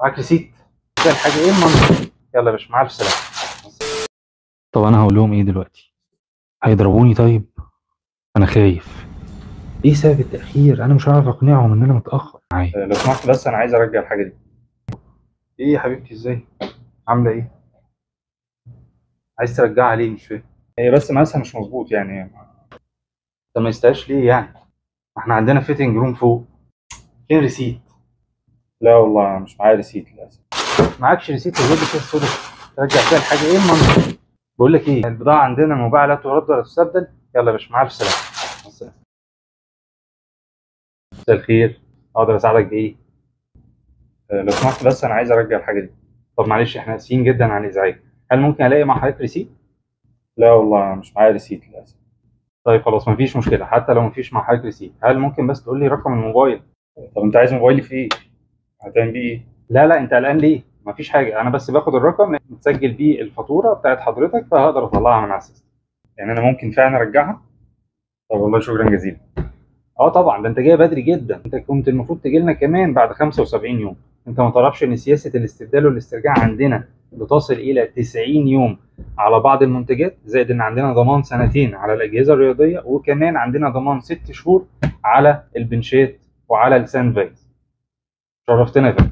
معاك ريسيت؟ ده الحاجه ايه المنطق؟ يلا يا باشا مع الف سلامه. طب انا هقول لهم ايه دلوقتي؟ هيضربوني؟ طيب انا خايف. ايه سبب التاخير؟ انا مش عارف اقنعهم ان انا متاخر معايا. لو سمحت بس انا عايز ارجع الحاجه دي. ايه يا حبيبتي ازاي؟ عامله ايه؟ عايز ترجعها ليه؟ مش فاهم. هي بس مقاسها مش مظبوط يعني. طب ما يستاهلش ليه يعني؟ احنا عندنا فيتنج روم فوق. فين ريسيت؟ لا والله مش معايا ريسيت للاسف. معكش ريسيت وجيب لي فيها الصوره ترجع فيها الحاجه ايه المنطق؟ بقول لك ايه، البضاعه عندنا المباعه لا ترد ولا تستبدل. يلا يا باشا مع الف سلامه. مع السلامه. مساء الخير، اقدر اساعدك بايه؟ لو سمحت بس انا عايز ارجع الحاجه دي. طب معلش احنا اسفين جدا عن الازعاج. هل ممكن الاقي مع حضرتك ريسيت؟ لا والله مش معايا ريسيت للاسف. طيب خلاص مفيش مشكله، حتى لو مفيش مع حضرتك ريسيت هل ممكن بس تقول لي رقم الموبايل؟ طب انت عايز موبايلي في ايه؟ هتعمل بيه ايه؟ لا لا انت قلقان ليه؟ مفيش حاجه، انا بس باخد الرقم متسجل بيه الفاتوره بتاعت حضرتك فهقدر اطلعها من على السيستم. يعني انا ممكن فعلا ارجعها؟ طب والله شكرا جزيلا. اه طبعا، ده انت جاي بدري جدا، انت كنت المفروض تجي لنا كمان بعد 75 يوم. انت ما تعرفش ان سياسه الاستبدال والاسترجاع عندنا بتصل الى 90 يوم على بعض المنتجات، زائد ان عندنا ضمان سنتين على الاجهزه الرياضيه، وكمان عندنا ضمان 6 شهور على البنشات وعلى الساند باجز. شرفتنا يا فندم.